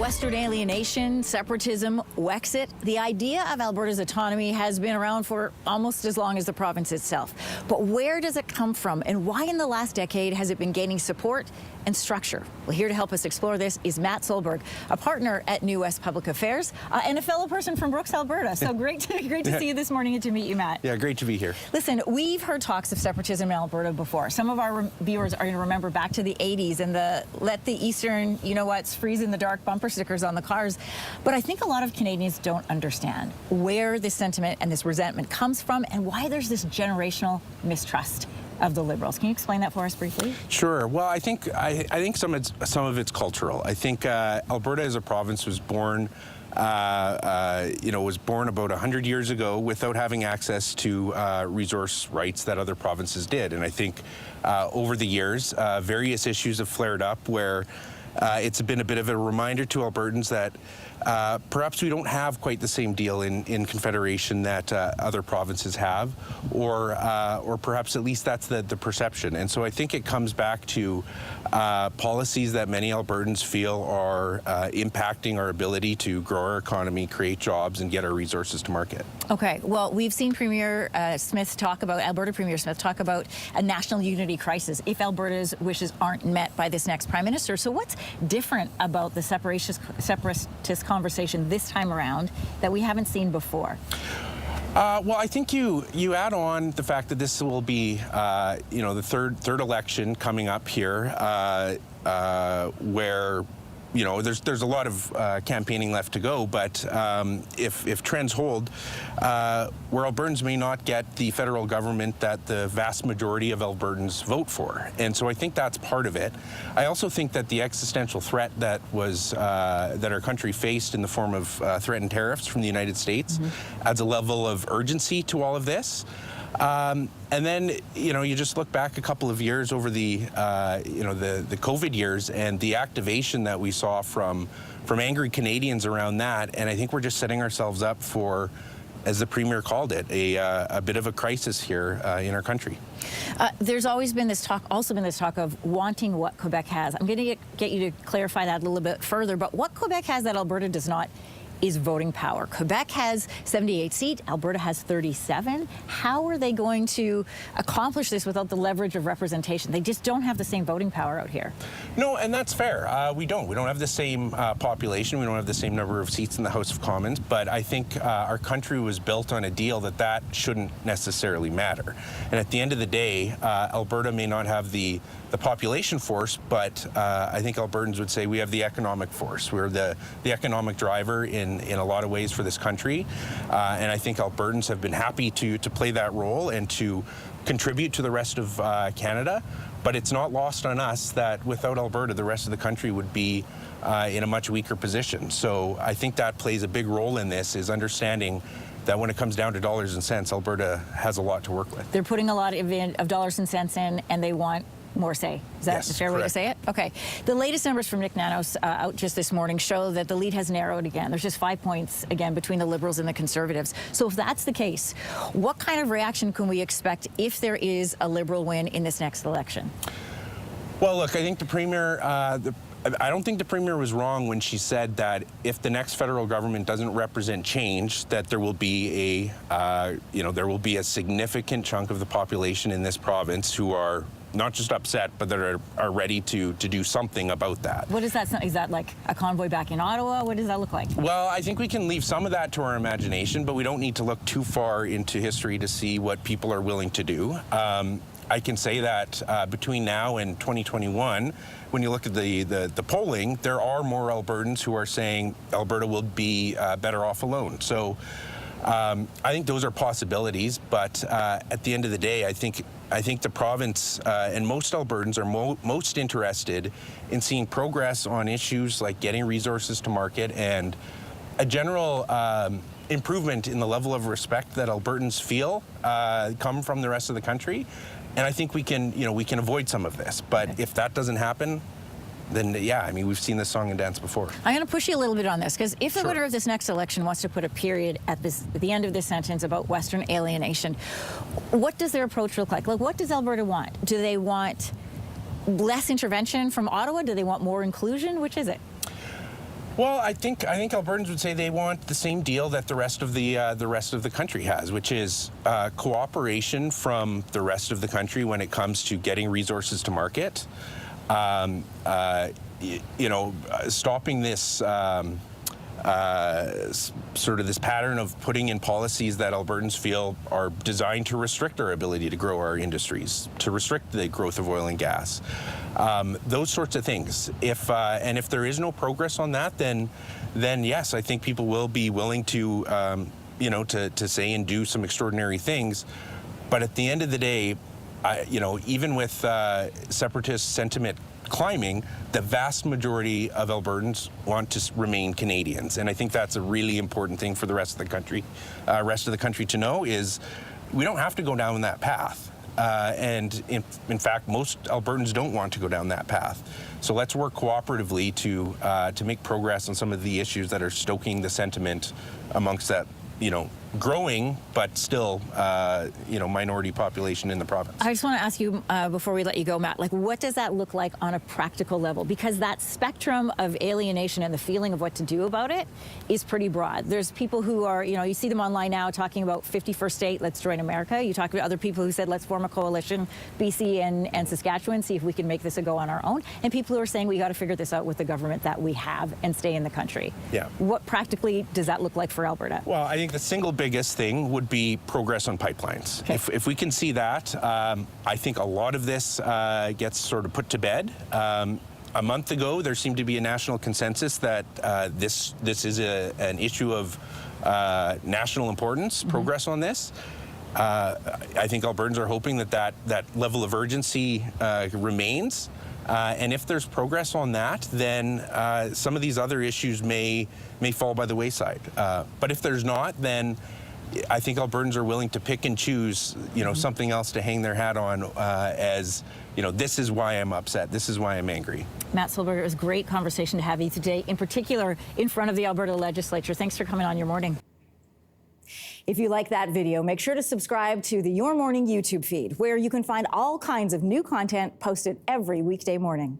Western alienation, separatism, Wexit. The idea of Alberta's autonomy has been around for almost as long as the province itself. But where does it come from, and why in the last decade has it been gaining support and structure? Well, here to help us explore this is Matt Solberg, a partner at New West Public Affairs and a fellow person from Brooks, Alberta. So great to see you this morning and to meet you, Matt. Yeah, great to be here. Listen, we've heard talks of separatism in Alberta before. Some of our viewers are going to remember back to the 80s and the let the Eastern, you know what's, freeze in the dark bumper stickers on the cars. But I think a lot of Canadians don't understand where this sentiment and this resentment comes from and why there's this generational mistrust of the Liberals. Can you explain that for us briefly? Sure. Well, I think some of it's cultural. I think Alberta as a province was born was born about 100 years ago without having access to resource rights that other provinces did. And I think over the years, various issues have flared up where it's been a bit of a reminder to Albertans that perhaps we don't have quite the same deal in Confederation that other provinces have, or perhaps at least that's the perception. And so I think it comes back to policies that many Albertans feel are impacting our ability to grow our economy, create jobs, and get our resources to market. Okay, well, we've seen Premier Smith talk about, Alberta Premier Smith talk about a national unity crisis if Alberta's wishes aren't met by this next Prime Minister. So what's different about the separatist conversation this time around that we haven't seen before? Well, I think you add on the fact that this will be, the third election coming up here, where there's a lot of campaigning left to go, but if trends hold, where Albertans may not get the federal government that the vast majority of Albertans vote for. And so I think that's part of it. I also think that the existential threat that our country faced in the form of threatened tariffs from the United States adds a level of urgency to all of this. And then, you just look back a couple of years over the COVID years and the activation that we saw from angry Canadians around that. And I think we're just setting ourselves up for, as the Premier called it, a bit of a crisis here in our country. There's always been this talk, of wanting what Quebec has. I'm going to get you to clarify that a little bit further, but what Quebec has that Alberta does not is voting power. Quebec has 78 seats, Alberta has 37. How are they going to accomplish this without the leverage of representation? They just don't have the same voting power out here. No, and that's fair. We don't have the same population. We don't have the same number of seats in the House of Commons, but I think our country was built on a deal that shouldn't necessarily matter. And at the end of the day, Alberta may not have the population force, but I think Albertans would say we have the economic force. We're the economic driver in a lot of ways for this country, and I think Albertans have been happy to play that role and to contribute to the rest of Canada. But it's not lost on us that without Alberta, the rest of the country would be in a much weaker position. So I think that plays a big role in this, is understanding that when it comes down to dollars and cents, Alberta has a lot to work with. They're putting a lot of dollars and cents in, and they want more say. Is that a fair way to say it? Okay. The latest numbers from Nick Nanos out just this morning show that the lead has narrowed again. There's just 5 points again between the Liberals and the Conservatives. So if that's the case, what kind of reaction can we expect if there is a Liberal win in this next election? Well, look, I think the Premier, I don't think the Premier was wrong when she said that if the next federal government doesn't represent change, that there will be a significant chunk of the population in this province who are not just upset, but that are ready to do something about that. What is that? Is that like a convoy back in Ottawa? What does that look like? Well, I think we can leave some of that to our imagination, but we don't need to look too far into history to see what people are willing to do. I can say that between now and 2021, when you look at the polling, there are more Albertans who are saying Alberta will be better off alone. So I think those are possibilities, but at the end of the day, I think the province and most Albertans are most interested in seeing progress on issues like getting resources to market and a general improvement in the level of respect that Albertans feel come from the rest of the country. And I think we can avoid some of this. But if that doesn't happen, then yeah, I mean, we've seen this song and dance before. I'm going to push you a little bit on this, because if the winner of this next election wants to put a period at the end of this sentence about Western alienation, what does their approach look like? Like, what does Alberta want? Do they want less intervention from Ottawa? Do they want more inclusion? Which is it? Well, I think Albertans would say they want the same deal that the rest of the country has, which is cooperation from the rest of the country when it comes to getting resources to market. Stopping this sort of this pattern of putting in policies that Albertans feel are designed to restrict our ability to grow our industries, to restrict the growth of oil and gas. Those sorts of things. If there is no progress on that, then yes, I think people will be willing to to say and do some extraordinary things. But at the end of the day, even with separatist sentiment climbing, the vast majority of Albertans want to remain Canadians, and I think that's a really important thing for the rest of the country. To know is we don't have to go down that path, and in fact, most Albertans don't want to go down that path. So let's work cooperatively to make progress on some of the issues that are stoking the sentiment amongst that growing but still minority population in the province. I just want to ask you before we let you go, Matt, what does that look like on a practical level? Because that spectrum of alienation and the feeling of what to do about it is pretty broad. There's people who are, you see them online now talking about 51st state, let's join America. You talk about other people who said, let's form a coalition, BC and Saskatchewan, see if we can make this a go on our own. And people who are saying we got to figure this out with the government that we have and stay in the country. Yeah. What practically does that look like for Alberta? Well, I think the single biggest thing would be progress on pipelines. Okay. If we can see that, I think a lot of this gets sort of put to bed. A month ago, there seemed to be a national consensus that this is an issue of national importance, progress on this. I think Albertans are hoping that level of urgency remains. And if there's progress on that, then some of these other issues may fall by the wayside. But if there's not, then I think Albertans are willing to pick and choose, something else to hang their hat on as, this is why I'm upset, this is why I'm angry. Matt Silberger, it was a great conversation to have you today, in particular in front of the Alberta legislature. Thanks for coming on Your Morning. If you like that video, make sure to subscribe to the Your Morning YouTube feed, where you can find all kinds of new content posted every weekday morning.